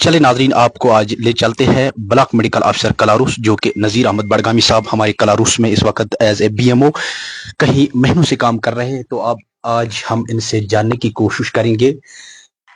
चले नाजरीन, आपको आज ले चलते हैं ब्लॉक मेडिकल ऑफिसर कलारूस, जो कि नज़ीर अहमद बड़गामी साहब हमारे कलारूस में इस वक्त एज ए बीएमओ कहीं महीनों से काम कर रहे हैं। तो अब आज हम इनसे जानने की कोशिश करेंगे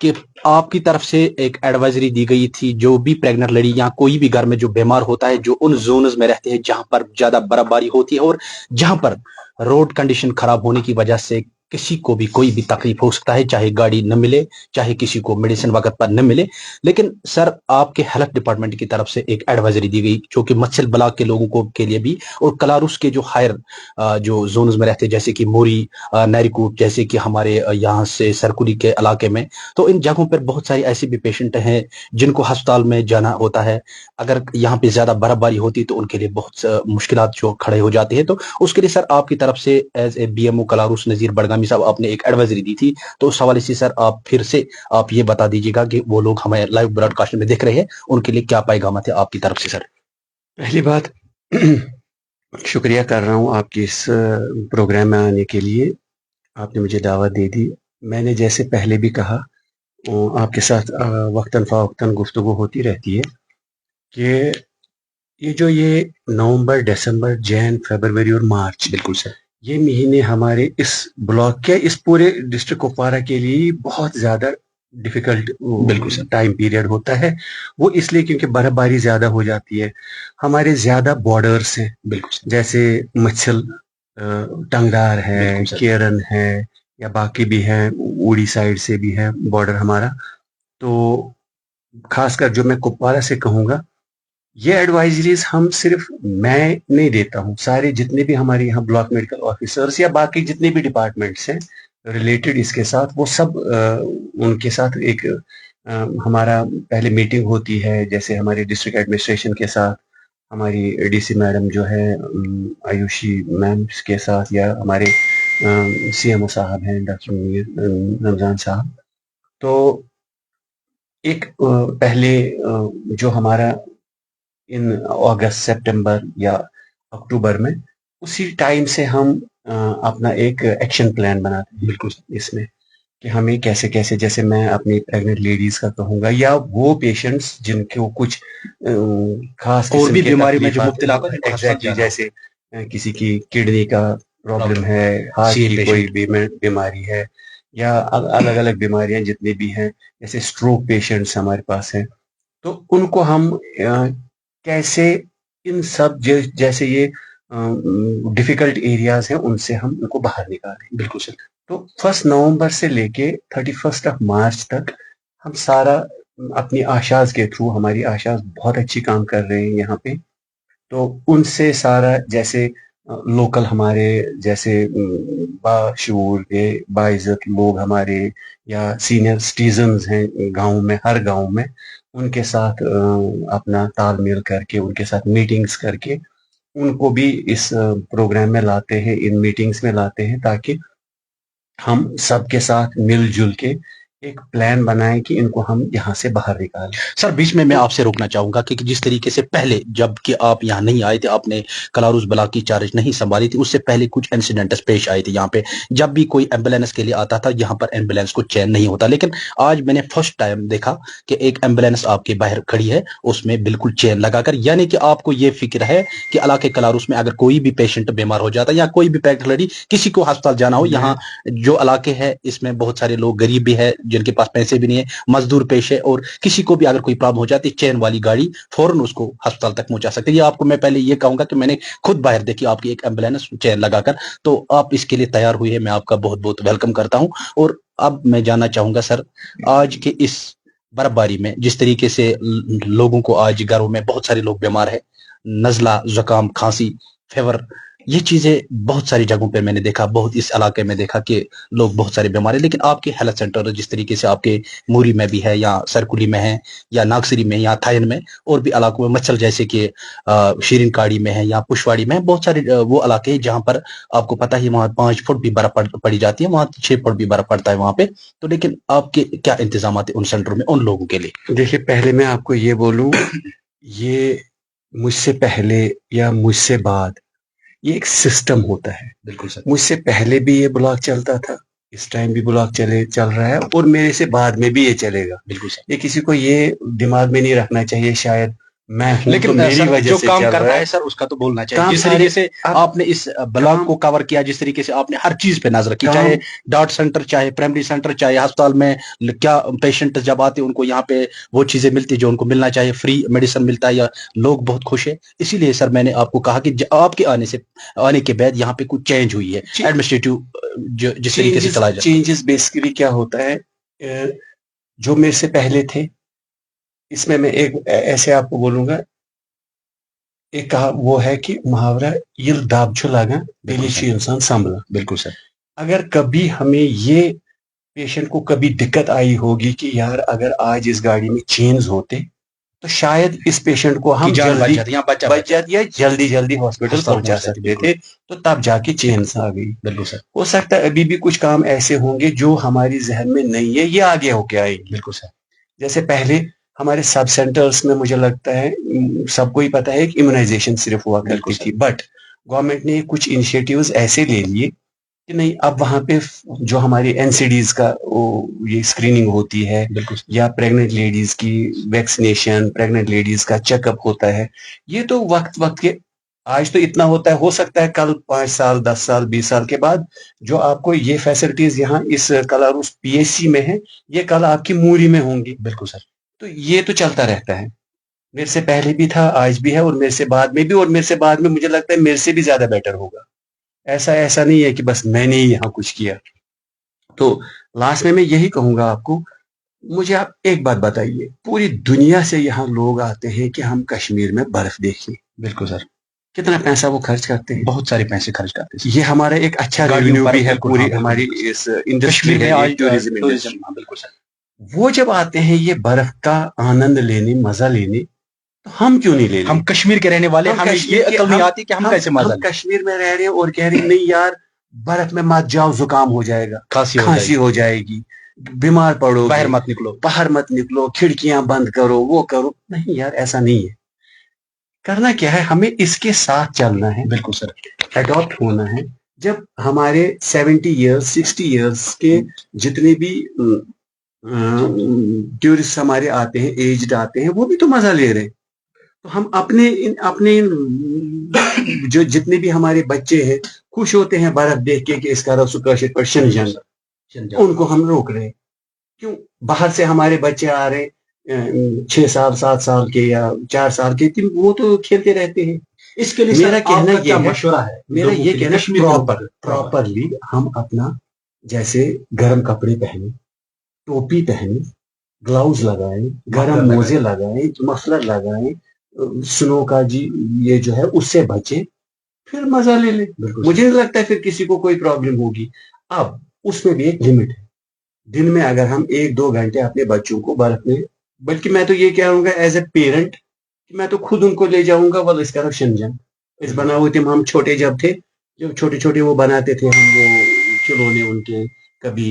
कि आपकी तरफ से एक एडवाइजरी दी गई थी, जो भी प्रेग्नेंट लेडी या कोई भी घर में जो बीमार होता है, जो उन जोन्स में रहते हैं जहां पर ज्यादा बर्फबारी होती है और जहां पर रोड कंडीशन खराब होने की वजह से किसी को भी कोई भी तकलीफ हो सकता है, चाहे गाड़ी न मिले, चाहे किसी को मेडिसिन वक्त पर न मिले। लेकिन सर, आपके हेल्थ डिपार्टमेंट की तरफ से एक एडवाइजरी दी गई जो कि मत्स्य ब्लॉक के लोगों को के लिए भी और कलारूस के जो हायर जो जोन्स में रहते हैं, जैसे कि मोरी, नारीकोट, जैसे कि हमारे यहाँ से सरकुली के इलाके में, तो इन जगहों पर बहुत सारी ऐसे भी पेशेंट हैं जिनको अस्पताल में जाना होता है। अगर यहाँ पे ज्यादा बर्फबारी होती है तो उनके लिए बहुत मुश्किलात जो खड़े हो जाती है। तो उसके लिए सर आपकी तरफ से एज ए बीएमओ कलारूस नजीर बड़गामी साहब आपने एक एडवाइजरी दी थी, तो उस हवाले से सर आप फिर से आप ये बता दीजिएगा कि वो लोग हमें लाइव ब्रॉडकास्ट में देख रहे हैं, उनके लिए क्या पैगाम है आपकी तरफ से सर। पहली बात, शुक्रिया कर रहा हूँ आपकी इस प्रोग्राम में आने के लिए। आपने मुझे दावत दे दी। मैंने जैसे पहले भी कहा, आपके साथ वक्तन फ़वक्तन गुफ्तगू होती रहती है कि ये नवंबर, दिसंबर, जैन, फरवरी और मार्च, बिल्कुल सर, ये महीने हमारे इस ब्लॉक के, इस पूरे डिस्ट्रिक्ट कुपवारा के लिए बहुत ज़्यादा डिफिकल्ट बिल्कुल टाइम पीरियड होता है। वो इसलिए क्योंकि बर्फबारी ज़्यादा हो जाती है, हमारे ज़्यादा बॉर्डर्स हैं, बिल्कुल जैसे मच्छल, टंगडार है, केरन है, या बाकी भी है, उड़ी साइड से भी है बॉर्डर हमारा। तो खासकर जो मैं कुपवारा से कहूँगा, ये एडवाइजरीज हम सिर्फ मैं नहीं देता हूँ, सारे जितने भी हमारे यहाँ ब्लॉक मेडिकल ऑफिसर्स या बाकी जितने भी डिपार्टमेंट्स हैं रिलेटेड इसके साथ, वो सब उनके साथ एक हमारा पहले मीटिंग होती है, जैसे हमारे डिस्ट्रिक्ट एडमिनिस्ट्रेशन के साथ, हमारी डीसी मैडम जो है आयुषी मैम के साथ, या हमारे सीएमओ साहब हैं डॉक्टर रमजान साहब। तो एक पहले जो हमारा इन अगस्त, सितंबर या अक्टूबर में, उसी टाइम से हम अपना एक एक्शन प्लान बनाते हैं, बिल्कुल इसमें कि हमें कैसे कैसे, जैसे मैं अपनी प्रेग्नेंट लेडीज का कहूँगा, या वो पेशेंट्स जिनको कुछ खास और भी बीमारी में जो मुब्तला है, एग्जैक्टली, जैसे किसी की किडनी का प्रॉब्लम है, हार्ट की कोई बीमारी है, या अलग अलग बीमारियां जितनी भी हैं, जैसे स्ट्रोक पेशेंट्स हमारे पास हैं, तो उनको हम कैसे इन सब जैसे ये डिफिकल्ट एरियाज हैं, उनसे हम उनको बाहर निकालें। बिल्कुल सर। तो 1 नवंबर से लेके 31 मार्च तक हम सारा अपनी आशाज के थ्रू, हमारी आशाज बहुत अच्छी काम कर रहे हैं यहाँ पे, तो उनसे सारा, जैसे लोकल हमारे जैसे बाशऊर के बाइज्जत लोग हमारे, या सीनियर सिटीजन्स हैं गांव में, हर गांव में, उनके साथ अपना तालमेल करके, उनके साथ मीटिंग्स करके, उनको भी इस प्रोग्राम में लाते हैं, इन मीटिंग्स में लाते हैं, ताकि हम सबके साथ मिलजुल के एक प्लान बनाएं कि इनको हम यहाँ से बाहर निकालें। सर, बीच में मैं आपसे रोकना चाहूंगा कि जिस तरीके से पहले जबकि आप यहाँ नहीं आए थे, आपने कलारूस ब्लॉक की चार्ज नहीं संभाली थी, उससे पहले कुछ इंसिडेंट्स पेश आए थे यहाँ पे। जब भी कोई एम्बुलेंस के लिए आता था, यहाँ पर एम्बुलेंस को चैन नहीं होता, लेकिन आज मैंने फर्स्ट टाइम देखा कि एक एम्बुलेंस आपके बाहर खड़ी है, उसमें बिल्कुल चैन लगाकर, यानी कि आपको ये फिक्र है कि इलाके कलारूस में अगर कोई भी पेशेंट बीमार हो जाता है या कोई भी प्रेग्नेंट लेडी, किसी को अस्पताल जाना हो, यहाँ जो इलाके है इसमें बहुत सारे लोग गरीब भी है, जिनके पास पैसे भी नहीं है, मजदूर पेश है, और किसी को भी अगर कोई प्रॉब्लम हो जाती है, चैन वाली गाड़ी फौरन उसको अस्पताल तक पहुंचा सकती है। ये आपको मैं पहले ये कहूंगा कि मैंने खुद बाहर देखी आपकी एक एम्बुलेंस चैन लगाकर, तो आप इसके लिए तैयार हुई है, मैं आपका बहुत बहुत वेलकम करता हूं। और अब मैं जानना चाहूंगा सर, आज के इस बर्फबारी में जिस तरीके से लोगों को आज घरों में बहुत सारे लोग बीमार है, नजला, जुकाम, खांसी, फीवर, ये चीजें बहुत सारी जगहों पे मैंने देखा, बहुत इस इलाके में देखा कि लोग बहुत सारे बीमार है, लेकिन आपके हेल्थ सेंटर जिस तरीके से आपके मूरी में भी है, या सरकुली में है, या नागसरी में, या थायन में, और भी इलाकों में मच्छल जैसे कि शीरिन काड़ी में है, या पुशवाड़ी में है, बहुत सारे वो इलाके हैं जहां पर आपको पता ही वहां 5 फुट भी बर्फ पड़ी जाती है, वहां 6 फुट भी बर्फ पड़ता है वहां पे। तो लेकिन आपके क्या इंतजाम है उन सेंटरों में उन लोगों के लिए? देखिए, पहले मैं आपको ये बोलूं, ये मुझसे पहले या मुझसे बाद ये एक सिस्टम होता है। बिल्कुल सर। मुझसे पहले भी ये ब्लॉक चलता था, इस टाइम भी ब्लॉक चल रहा है और मेरे से बाद में भी ये चलेगा। बिल्कुल सर। ये किसी को ये दिमाग में नहीं रखना चाहिए शायद मैं हूं लेकिन तो मेरी सर वजह जो से काम चल करना रहा है है। सर उसका तो बोलना चाहिए। काम जिस सारे तरीके से अब आपने इस ब्लॉक काम को कवर किया, जिस तरीके से आपने हर चीज पे नजर रखी, काम चाहे डॉट सेंटर, चाहे प्राइमरी सेंटर, चाहे अस्पताल में क्या पेशेंट जब आते हैं उनको यहाँ पे वो चीजें मिलती जो उनको मिलना चाहिए, फ्री मेडिसिन मिलता है, या लोग बहुत खुश है। इसीलिए सर मैंने आपको कहा कि आपके आने के बाद यहाँ पे कुछ चेंज हुई है एडमिनिस्ट्रेटिव, जिस तरीके से चलाया जाता है। चेंजेस बेसिकली क्या होता है, जो मेरे से पहले थे इसमें मैं एक ऐसे आपको बोलूंगा, एक कहा वो है कि मुहावरा यिल दाब छु लागन तेली छु इंसान संभला। बिल्कुल सर। अगर कभी हमें ये पेशेंट को कभी दिक्कत आई होगी कि यार अगर आज इस गाड़ी में चेन्स होते तो शायद इस पेशेंट को हम जल्दी बच जाती या जल्दी जल्दी हॉस्पिटल पहुंचा सकते थे, तो तब जाके चेन्स आ गई। बिल्कुल सर। हो सकता है अभी भी कुछ काम ऐसे होंगे जो हमारी जहन में नहीं है, ये आगे होके आएंगे। बिल्कुल सर। जैसे पहले हमारे सब सेंटर्स में मुझे लगता है सबको ही पता है कि इम्यूनाइजेशन सिर्फ हुआ करती थी, बट गवर्नमेंट ने कुछ इनिशिएटिव्स ऐसे ले लिए कि नहीं, अब वहां पे जो हमारी एनसीडीज का ये स्क्रीनिंग होती है या प्रेग्नेंट लेडीज की वैक्सीनेशन, प्रेग्नेंट लेडीज का चेकअप होता है, ये तो वक्त वक्त के आज तो इतना होता है, हो सकता है कल 5 साल 10 साल 20 साल के बाद जो आपको ये फैसिलिटीज यहाँ इस कलारूस पीएचसी में है, ये कल आपकी मूरी में होंगी। बिल्कुल सर। तो ये तो चलता रहता है, मेरे से पहले भी था, आज भी है, और मेरे से बाद में भी, और मेरे से बाद में मुझे लगता है मेरे से भी ज्यादा बेटर होगा। ऐसा नहीं है कि बस मैंने ही यहाँ कुछ किया। तो लास्ट में मैं यही कहूंगा आपको, मुझे आप एक बात बताइए, पूरी दुनिया से यहाँ लोग आते हैं कि हम कश्मीर में बर्फ देखें। बिल्कुल सर। कितना पैसा वो खर्च करते हैं, बहुत सारे पैसे खर्च करते हैं। ये हमारा एक अच्छा रेवेन्यू भी है, पूरी हमारी इस इंडस्ट्री है, टूरिज्म इंडस्ट्री। बिल्कुल सर। वो जब आते हैं ये बर्फ का आनंद लेने, मजा लेने, तो हम क्यों नहीं ले रहे? हम कश्मीर के रहने वाले, हमें ये अकल नहीं आती कि हम कैसे मजा लें। कश्मीर में रह रहे हैं और कह रहे हैं नहीं यार बर्फ में मत जाओ, जुकाम हो जाएगा, खांसी हो जाएगी, बीमार पड़ो, बाहर मत निकलो, खिड़कियां बंद करो, वो करो। नहीं यार, ऐसा नहीं है। करना क्या है, हमें इसके साथ चलना है। बिल्कुल सर। अडॉप्ट होना है। जब हमारे 70 ईयर्स 60 ईयर्स के जितने भी टूरिस्ट हमारे आते हैं, एज्ड आते हैं, वो भी तो मजा ले रहे हैं। तो हम अपने जो जितने भी हमारे बच्चे हैं खुश होते हैं बर्फ देख के कि इसका पर शनजन, उनको हम रोक रहे हैं क्यों? बाहर से हमारे बच्चे आ रहे 6 साल 7 साल के या 4 साल के, वो तो खेलते रहते हैं। इसके लिए मेरा कहना ये मशवरा है, मेरा ये कहना प्रॉपरली हम अपना, जैसे गर्म कपड़े पहने, टोपी पहने, ग्लव्स लगाएं, गर्म मोजे लगाएं, मफलर लगाएं, स्नो का जी ये जो है उससे बचे, फिर मजा ले ले। मुझे नहीं लगता है फिर किसी को कोई प्रॉब्लम होगी। अब उसमें भी एक लिमिट है। दिन में अगर हम 1-2 घंटे अपने बच्चों को बर्फ में, बल्कि मैं तो ये कहूंगा एज ए पेरेंट, मैं तो खुद उनको ले जाऊंगा वल इस तरफ शनजन इस बनाओ। हम छोटे जब थे, जब छोटे छोटे वो बनाते थे हम, वो खिलौने उनके, कभी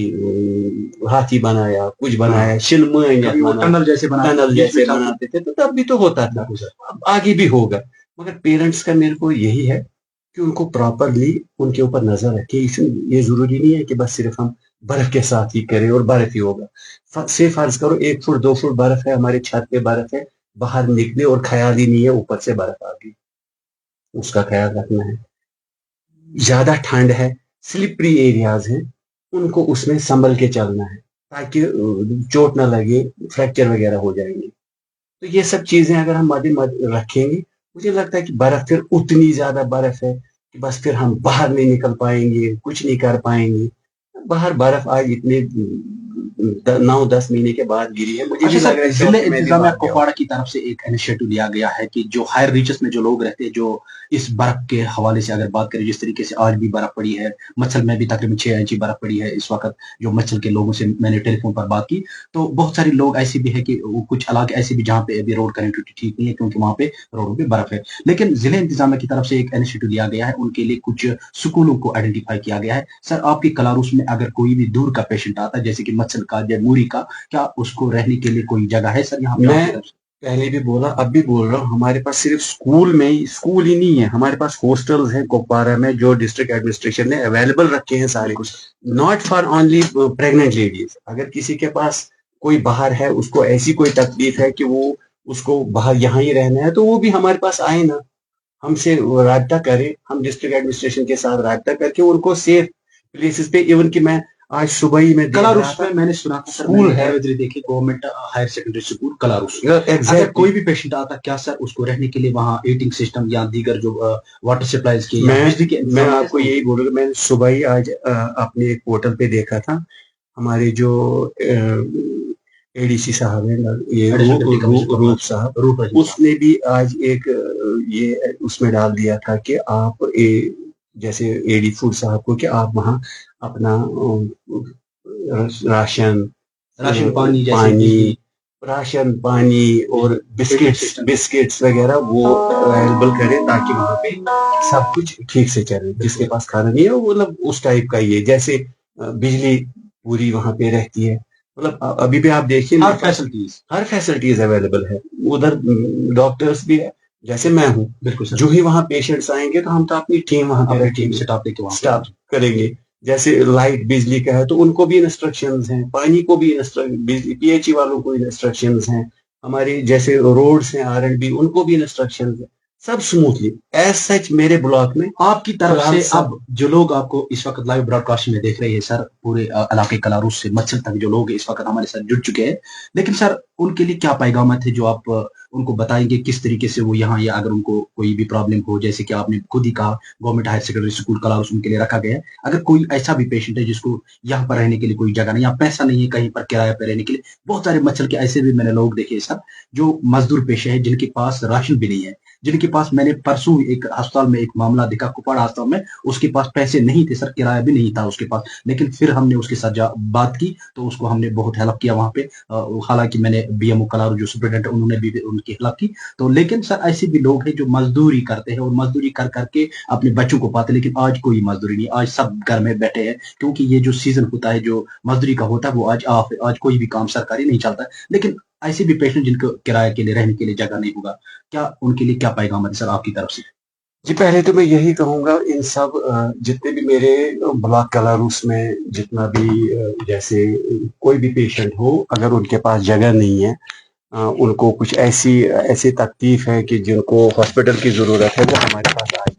हाथी बनाया, कुछ बनाया, टनल जैसे बनाते थे, तो तब भी तो होता था, अब आगे भी होगा। मगर पेरेंट्स का मेरे को यही है कि उनको प्रॉपरली उनके ऊपर नजर रखे। ये जरूरी नहीं है कि बस सिर्फ हम बर्फ के साथ ही करें और बर्फ ही होगा। से फर्ज करो 1 फुट 2 फुट बर्फ है, हमारे छत पे बर्फ है, बाहर निकले और ख्याल ही नहीं है ऊपर से बर्फ आ गई, उसका ख्याल रखना है। ज्यादा ठंड है, स्लिपरी एरियाज हैं, उनको उसमें संभल के चलना है ताकि चोट ना लगे, फ्रैक्चर वगैरह हो जाएंगे। तो ये सब चीजें अगर हम मद रखेंगे, मुझे लगता है कि बर्फ फिर उतनी ज्यादा बर्फ है कि बस फिर हम बाहर नहीं निकल पाएंगे, कुछ नहीं कर पाएंगे। बाहर बर्फ आज इतने 9-10 महीने के बाद गिरी है। मुझे लग रहा है जिले इंतजामिया कुपवाड़ा की तरफ से एक इनिशिएटिव लिया गया है कि जो हायर रीचेस में जो लोग रहते हैं, जो इस बर्फ के हवाले से अगर बात करें, जिस तरीके से आज भी बर्फ पड़ी है, मच्छल में भी तकरीबन 6 इंच बर्फ पड़ी है इस वक्त। जो मच्छल के लोगों से मैंने टेलीफोन पर बात की, तो बहुत सारे लोग ऐसे भी है कि कुछ इलाके ऐसे भी जहाँ पे अभी रोड कनेक्टिविटी ठीक नहीं है, क्योंकि वहाँ पे रोडों पे बर्फ है। लेकिन जिले इंतजामिया की तरफ से एक इनिशिएटिव लिया गया है, उनके लिए कुछ स्कूलों को आइडेंटिफाई किया गया है। सर, आपकी कलारूस में अगर कोई भी दूर का पेशेंट आता है, जैसे कि मच्छल का या मूरी का, क्या उसको रहने के लिए कोई जगह है सर यहाँ पे? पहले भी बोला, अब भी बोल रहा हूँ, हमारे पास सिर्फ स्कूल ही नहीं है, हमारे पास हॉस्टल्स हैं कुपवारा में जो डिस्ट्रिक्ट एडमिनिस्ट्रेशन ने अवेलेबल रखे हैं सारे, not for only pregnant ladies. अगर किसी के पास कोई बाहर है, उसको ऐसी कोई तकलीफ है कि वो उसको बाहर यहाँ ही रहना है, तो वो भी हमारे पास आए ना, हमसे राब्ता करे, हम डिस्ट्रिक्ट एडमिनिस्ट्रेशन के साथ राब्ता करके उनको सेफ प्लेसेस पे, इवन कि मैं आज सुबह ही मैं देख रहा कलारुस था में मैंने सुना था सर, स्कूल मैंने है। एडवाइजरी देखी government higher secondary school Kalaroos. अगर एग्जैक्ट कोई भी पेशेंट आता क्या सर उसको रहने के लिए वहाँ ईटिंग सिस्टम या दीगर जो वाटर सप्लाईज के या बिजली के मैं आपको यही बोलूंगा, मैंने सुबह ही आज अपने एक पोर्टल पे देखा था, हमारे जो एडीसी साहब है ना, ये रूप साहब, उसने भी आज एक ये उसमें डाल दिया था कि आप जैसे एडी फूड साहब को कि आप वहाँ अपना राशन पानी राशन पानी और बिस्किट्स वगैरह वो अवेलेबल करें, ताकि वहाँ पे सब कुछ ठीक से चले। जिसके पास खाना नहीं है वो मतलब उस टाइप का ही है, जैसे बिजली पूरी वहाँ पे रहती है, मतलब अभी भी आप देखिए हर फैसिलिटीज अवेलेबल है उधर, डॉक्टर्स भी है, जैसे मैं हूँ बिल्कुल। जो ही वहाँ पेशेंट्स आएंगे तो हम तो अपनी टीम वहाँ पे टीम स्टाफ करेंगे, जैसे लाइट बिजली का है तो उनको भी इंस्ट्रक्शंस हैं, पानी को भी बिजली पीएचई वालों को इंस्ट्रक्शंस हैं, हमारे जैसे रोड्स हैं आरएंडबी उनको भी इंस्ट्रक्शंस हैं, सब स्मूथली एज सच मेरे ब्लॉक में। आपकी तरफ से अब जो लोग आपको इस वक्त लाइव ब्रॉडकास्ट में देख रहे हैं सर, पूरे इलाके कलारुस से मच्छर तक जो लोग इस वक्त हमारे साथ जुड़ चुके हैं, लेकिन सर उनके लिए क्या पैगाम थे जो आप उनको बताएंगे, किस तरीके से वो यहाँ, या अगर उनको कोई भी प्रॉब्लम हो, जैसे कि आपने खुद ही कहा government higher secondary school Kalaroos उनके लिए रखा गया है, अगर कोई ऐसा भी पेशेंट है जिसको यहाँ पर रहने के लिए कोई जगह नहीं, या पैसा नहीं है कहीं पर किराया पर रहने के लिए, बहुत सारे मच्छर के ऐसे भी मैंने लोग देखे सर जो मजदूर पेशे है, जिनके पास राशन भी नहीं है, जिनके पास, मैंने परसों एक अस्पताल में एक मामला देखा कुपवाड़ा अस्पताल में, उसके पास पैसे नहीं थे सर, किराया भी नहीं था उसके पास, लेकिन फिर हमने उसके साथ बात की तो उसको हमने बहुत हेल्प किया वहां पे, हालांकि मैंने बीएमओ कलारू जो सुपरिटेंडेंट उन्होंने भी उनकी हेल्प की। तो लेकिन सर ऐसे भी लोग हैं जो मजदूरी करते हैं और मजदूरी कर करके अपने बच्चों को पाते, लेकिन आज कोई मजदूरी नहीं, आज सब घर में बैठे हैं, क्योंकि ये जो सीजन होता है जो मजदूरी का होता है वो आज ऑफ है, आज कोई भी काम सरकारी नहीं चलता है। लेकिन ऐसे भी पेशेंट जिनको किराए के लिए रहने के लिए जगह नहीं होगा, क्या उनके लिए क्या पैगाम है सर आपकी तरफ से? जी, पहले तो मैं यही कहूंगा, इन सब जितने भी मेरे ब्लॉक कलारुस में जितना भी जैसे कोई भी पेशेंट हो, अगर उनके पास जगह नहीं है, उनको कुछ ऐसी तकलीफ है कि जिनको हॉस्पिटल की जरूरत है, वो हमारे पास आ जाए।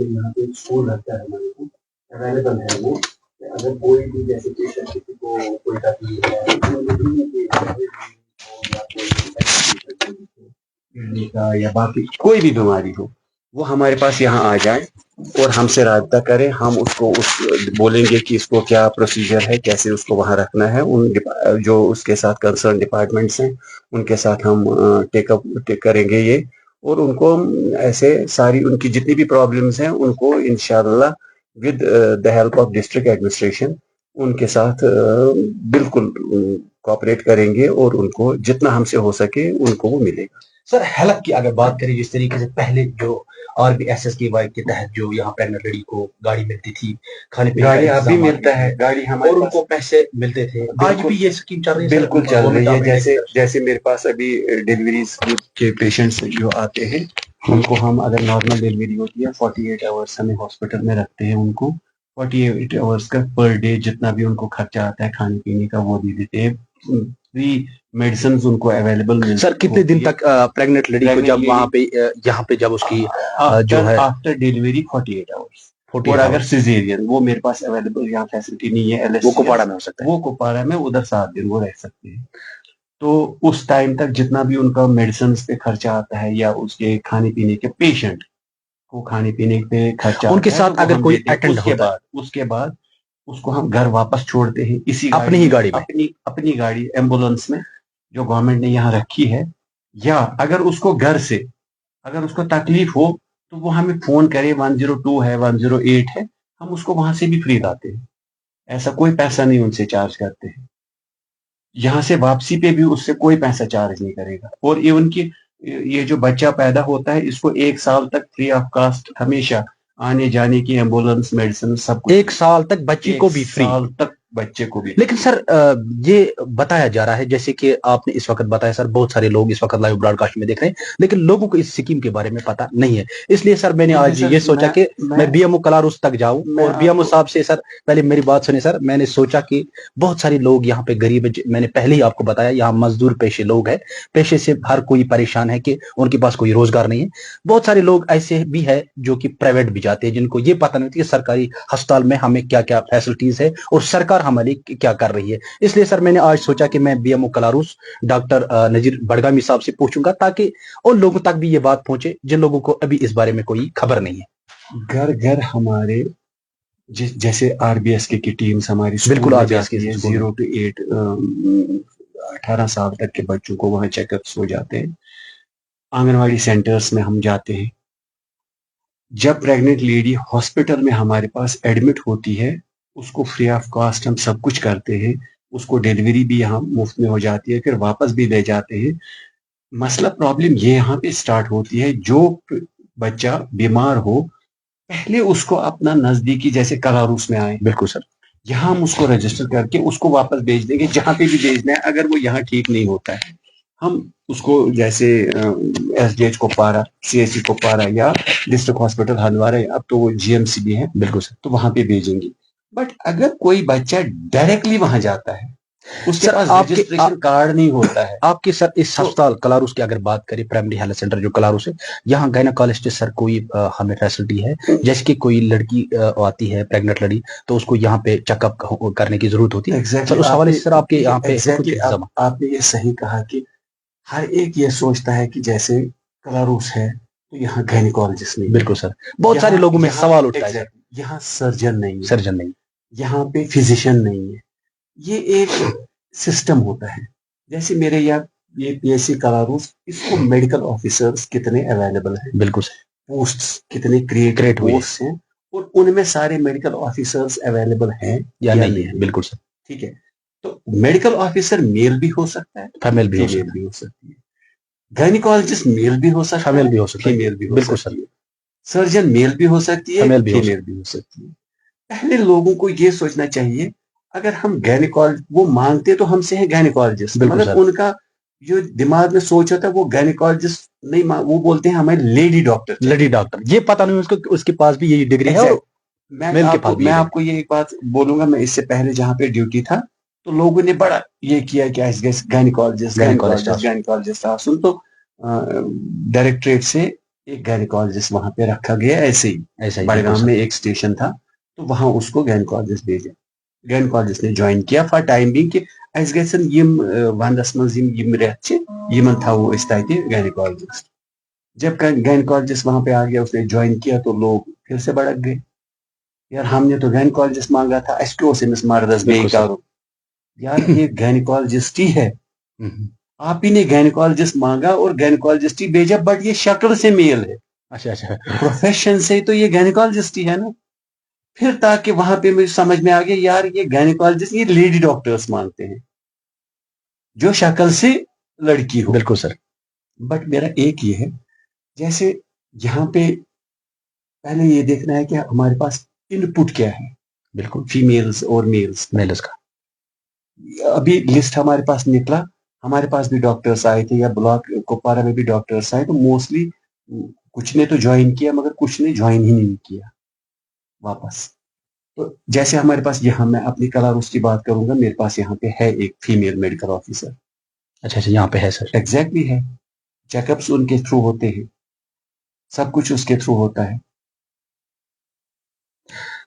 यहाँ पे स्कूल रहता है हमारे को अवेलेबल है वो, अगर कोई भी जैसे पेशेंट किसी को कोई तकलीफ है या बाकी कोई भी बीमारी हो, वो हमारे पास यहाँ आ जाए और हमसे राब्ता करें, हम उसको बोलेंगे कि इसको क्या प्रोसीजर है, कैसे उसको वहाँ रखना है, जो उसके साथ कंसर्न डिपार्टमेंट्स हैं उनके साथ हम टेक करेंगे ये, और उनको हम ऐसे सारी उनकी जितनी भी प्रॉब्लम्स हैं उनको इंशाल्लाह with the help of district administration उनके साथ बिल्कुल कोऑपरेट करेंगे और उनको जितना हमसे हो सके उनको वो मिलेगा। सर हेल्प की अगर बात करें, जिस तरीके से पहले जो RBSSKY के तहत जो यहाँ प्रेग्नेंट लेडी को गाड़ी मिलती थी, खाने पीने गाड़ी आप भी मिलता है, गाड़ी हमारे और उनको पैसे मिलते थे, आज भी ये स्कीम चल रही है? बिल्कुल चल रही है। जैसे मेरे पास अभी डिलीवरीज के पेशेंट्स जो आते हैं उनको हम, अगर नॉर्मल डिलीवरी होती है 48 आवर्स हमें हॉस्पिटल में रखते हैं, उनको 48 आवर्स का पर डे जितना भी उनको खर्चा आता है खाने पीने का वो दे देते हैं, फ्री मेडिसिन उनको अवेलेबल मिलती है। सर कितने दिन तक प्रेग्नेंट लेडी को जब वहाँ पे यहाँ पे जब उसकी जो है आफ्टर डिलीवरी 48 आवर्स, और अगर सिजेरियन वो मेरे पास अवेलेबल यहाँ फैसिलिटी नहीं है, LS वो कुपवाड़ा में हो सकता है, वो कुपवाड़ा में उधर 7 दिन वो रह सकते हैं, तो उस टाइम तक जितना भी उनका मेडिसिन पे खर्चा आता है या उसके खाने पीने के पेशेंट को खाने पीने पे खर्चा उनके साथ अगर कोई अटेंड होता है, उसके बाद उसको हम घर वापस छोड़ते हैं इसी अपनी ही गाड़ी में, अपनी गाड़ी एम्बुलेंस में जो गवर्नमेंट ने यहाँ रखी है, या अगर उसको घर से अगर उसको तकलीफ हो तो वो हमें फोन करे, 102 है 108 है, हम उसको वहां से भी फ्री लाते हैं, ऐसा कोई पैसा नहीं उनसे चार्ज करते हैं, यहाँ से वापसी पे भी उससे कोई पैसा चार्ज नहीं करेगा, और इवन की ये जो बच्चा पैदा होता है इसको 1 साल तक फ्री ऑफ कास्ट हमेशा आने जाने की एम्बुलेंस मेडिसिन सब कुछ, 1 साल तक बच्ची को भी फ्री, साल तक बच्चे को भी। लेकिन सर ये बताया जा रहा है, जैसे कि आपने इस वक्त बताया सर, बहुत सारे लोग इस वक्त लाइव ब्रॉडकास्ट में देख रहे हैं, लेकिन लोगों को इस स्कीम के बारे में पता नहीं है। इसलिए सर मैंने आज ये सोचा कि मैं बीएमओ कलारुस तक जाऊं और बीएमओ साहब से, सर पहले मेरी बात सुने सर, मैंने सोचा कि बहुत सारे लोग यहाँ पे गरीब, मैंने पहले ही आपको बताया यहाँ मजदूर पेशे लोग हैं, पेशे से हर कोई परेशान है कि उनके पास कोई रोजगार नहीं है। बहुत सारे लोग ऐसे भी है जो कि प्राइवेट भी जाते हैं, जिनको ये पता नहीं होती कि सरकारी अस्पताल में हमें क्या क्या फैसिलिटीज है और सरकार हमारी क्या कर रही है। इसलिए सर मैंने आज सोचा कि मैं बीएमओ कलारुस डॉक्टर नजीर बड़गामी साहब से पूछूंगा, ताकि उन लोगों तक भी ये बात पहुंचे जिन लोगों को अभी इस बारे में कोई खबर नहीं है। घर घर हमारे जैसे आरबीएस की टीम्स हमारी बिल्कुल आरबीएस की 0 to 8 18 साल तक के बच्चों को वहाँ चेकअप्स हो जाते हैं। आंगनवाड़ी सेंटर्स में हम जाते हैं। जब प्रेग्नेंट लेडी हॉस्पिटल में हमारे पास एडमिट होती है, उसको फ्री ऑफ कॉस्ट हम सब कुछ करते हैं, उसको डिलीवरी भी यहाँ मुफ्त में हो जाती है, फिर वापस भी ले जाते हैं। मसला प्रॉब्लम ये यहाँ पे स्टार्ट होती है, जो बच्चा बीमार हो पहले उसको अपना नजदीकी जैसे कलारुस में आए, बिल्कुल सर, यहाँ हम उसको रजिस्टर करके उसको वापस भेज देंगे जहाँ पे भी भेजना है। अगर वो यहाँ ठीक नहीं होता है, हम उसको जैसे एसडीएच कुपवारा, सीएचसी कुपवारा या डिस्ट्रिक्ट हॉस्पिटल हंदवारा, अब तो वो जीएमसी भी है, बिल्कुल सर, तो वहां पे भेजेंगे। बट अगर कोई बच्चा डायरेक्टली वहां जाता है, उसके पास रजिस्ट्रेशन कार्ड नहीं होता है। आपके सर इस अस्पताल कलारुस की अगर बात करें, प्राइमरी हेल्थ सेंटर जो कलारुस है, यहाँ गायनाकोलॉजिस्ट सर कोई हमें फैसिलिटी है? जैसे कि कोई लड़की आती है प्रेग्नेंट लड़की, तो उसको यहाँ पे चेकअप करने की जरूरत होती है। सर उस हवाले से सर आपके यहाँ पे आपने ये सही कहा कि हर एक ये सोचता है कि जैसे कलारुस है तो यहाँ गायनेकोलॉजिस्ट नहीं। बिल्कुल सर, बहुत सारे लोगों में सवाल उठता है, यहाँ सर्जन नहीं है, सर्जन नहीं, यहाँ पे फिजिशियन नहीं है। ये एक सिस्टम होता है। जैसे मेरे यहाँ ये पीएससी कलारुस, इसको मेडिकल ऑफिसर्स कितने अवेलेबल हैं, बिल्कुल सर, पोस्ट्स कितने क्रिएट पोस्ट हैं, और उनमें सारे मेडिकल ऑफिसर्स अवेलेबल हैं या नहीं है। बिल्कुल सर, ठीक है। तो मेडिकल ऑफिसर मेल भी हो सकता है, फीमेल भी हो सकती है। गायनेकोलॉजिस्ट मेल भी हो सकता है, फीमेल भी हो सकती है, फीमेल भी हो बिल्कुल सकती है। सर्जन मेल भी हो सकती है, फीमेल भी हो सकती है। पहले लोगों को ये सोचना चाहिए, अगर हम गायनेकोलॉजिस्ट, वो मांगते तो हमसे है गायनेकोलॉजिस्ट, मतलब उनका जो दिमाग में सोच होता है वो गायनेकोलॉजिस्ट नहीं, वो बोलते हैं हमें लेडी डॉक्टर। लेडी डॉक्टर, ये पता नहीं उसको, उसके पास भी यही डिग्री है। मैं आपको ये एक बात बोलूंगा, मैं इससे पहले जहाँ पे ड्यूटी था, तो लोगों ने बड़ा ये किया कि गायनेकोलॉजिस्ट सुन, तो डायरेक्टरेट से एक गायनेकोलॉजिस्ट वहां पे रखा गया। ऐसे ही बड़गाम में एक स्टेशन था, तो वहां उसको गायनेकोलॉजिस्ट भेजा। गायनेकोलॉजिस्ट ने ज्वाइन किया फॉर टाइम बिंग कि ऐसे गैसन यम वंदस मंज यम रेत यमन था वो इस गायनेकोलॉजिस्ट। जब गायनेकोलॉजिस्ट वहां पे आ गया, उसने ज्वाइन किया, तो लोग फिर से भड़क गए, यार हमने तो गायनेकोलॉजिस्ट मांगा था, एसक्यू से मिस मार्दस में करो, यार ये गायनेकोलॉजिस्ट ही है, आप ही ने गायनेकोलॉजिस्ट मांगा और गायनेकोलॉजिस्ट ही भेजा, बट ये शक्ल से मेल है। अच्छा, प्रोफेशन से तो ये गायनेकोलॉजिस्ट ही है ना। फिर ताकि वहां पे मुझे समझ में आ गया, यार ये गायनेकोलॉजिस्ट, ये लेडी डॉक्टर्स मांगते हैं जो शक्ल से लड़की हो। बिल्कुल सर, बट मेरा एक ये है, जैसे यहाँ पे पहले ये देखना है कि हमारे पास इनपुट क्या है, बिल्कुल, फीमेल्स और मेल्स का। अभी लिस्ट हमारे पास निकला, हमारे पास भी डॉक्टर्स आए थे, या ब्लॉक कुपवारा में भी डॉक्टर्स आए, तो मोस्टली कुछ ने तो ज्वाइन किया, मगर कुछ ने ज्वाइन ही नहीं किया वापस। तो जैसे हमारे पास यहाँ, मैं अपनी कलारुस की बात करूंगा, मेरे पास यहाँ पे है एक फीमेल मेडिकल ऑफिसर। अच्छा, यहाँ पे है सर? एग्जैक्टली है। चेकअप्स उनके थ्रू होते हैं, सब कुछ उसके थ्रू होता है।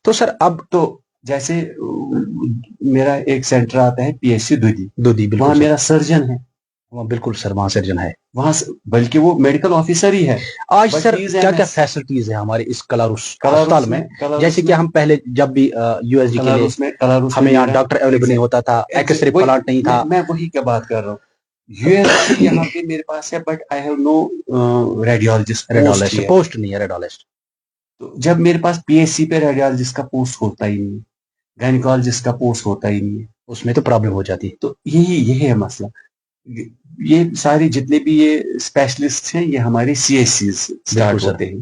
तो सर अब तो जैसे मेरा एक सेंटर आता है पीएससी दूधी, वहां मेरा सर्जन है, वहाँ बिल्कुल सर, वहाँ सर्जन है, वहां बल्कि वो मेडिकल ऑफिसर ही है। आज सर क्या क्या फैसिलिटीज है हमारे इस कलारुस अस्पताल में? जैसे कि हम पहले जब भी यूएसजी के लिए हमें यहाँ डॉक्टर अवेलेबल नहीं होता था, एक्सरे प्लांट नहीं था। मैं वही क्या बात कर रहा हूँ, यूएसजी यहाँ पे मेरे पास है, but I have no radiologist post नहीं है, रेडियोलॉजिस्ट। तो जब मेरे पास पीएससी पे रेडियोलॉजिस्ट का पोस्ट होता ही नहीं, गायनेकोलॉजिस्ट का पोस्ट होता ही नहीं है, उसमें तो प्रॉब्लम हो जाती है। तो यही है मसला। ये सारे जितने भी ये स्पेशलिस्ट हैं, ये हमारे सीएससी स्टार्ट होते हैं।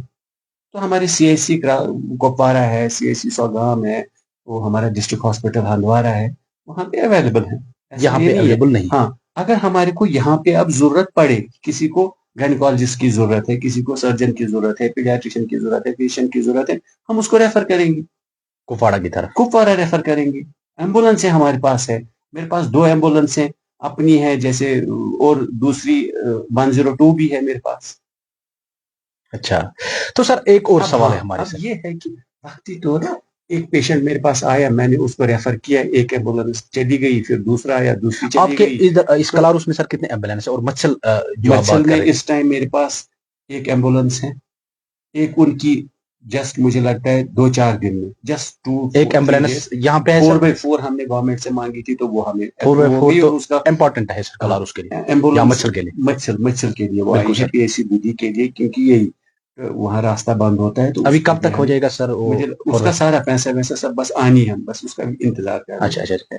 तो हमारे सीएससी कुपवारा है, सीएससी सौगाम है, वो हमारा डिस्ट्रिक्ट हॉस्पिटल हंदवारा है, वहाँ पे अवेलेबल है, ऐसा यहाँ ये पे नहीं है। अवेलेबल नहीं है। हाँ, अगर हमारे को यहाँ पे अब जरूरत पड़े, किसी को गायनिकोलॉजिस्ट की जरूरत है, किसी को सर्जन की जरूरत है, पीडियाट्रिशियन की जरूरत है, फिजिशियन की जरूरत है, हम उसको रेफर करेंगे, कुपवाड़ा की तरफ। कुपवाड़ा रेफर करेंगे। एम्बुलेंस है हमारे पास है, मेरे पास 2 एम्बुलेंस है अपनी है, जैसे और दूसरी 102 भी है मेरे पास। अच्छा, तो सर एक और अब सवाल है हाँ, हमारे अब सर। ये है कि वक्ती तौर एक पेशेंट मेरे पास आया, मैंने उसको रेफर किया, एक एम्बुलेंस चली गई, फिर दूसरा आया, दूसरी चली आपके गई। इधर इस तो कलारुस में सर कितने एम्बुलेंस है, और मच्छल जो आप मच्छल बात कर में रहे इस टाइम मेरे पास एक एम्बुलेंस है, एक उनकी जस्ट मुझे लगता है 2-4 दिन में, जस्ट हैं, एक 2-3 एम्बुलेंस डेज यहाँ पे है सर। 4x4 हमने गवर्नमेंट से मांगी थी, तो वो हमें फोर बाई अप्रूव हो फोर गई, तो और उसका इम्पोर्टेंट है सर हाँ कलारुस के लिए या एम्बुलेंस मच्छल के लिए। मच्छल मच्छल के लिए वो बिल्कुल आई है, सर। पीएसी बुद्धि के लिए, क्योंकि यही वहाँ रास्ता बंद होता है, तो अभी उसके कब लिए तक हो हमें, जाएगा सर वो मुझे फोर उसका बाई? सारा पैसा वैसा सब बस आनी है, बस उसका इंतजार कर रहे अच्छा हैं, अच्छा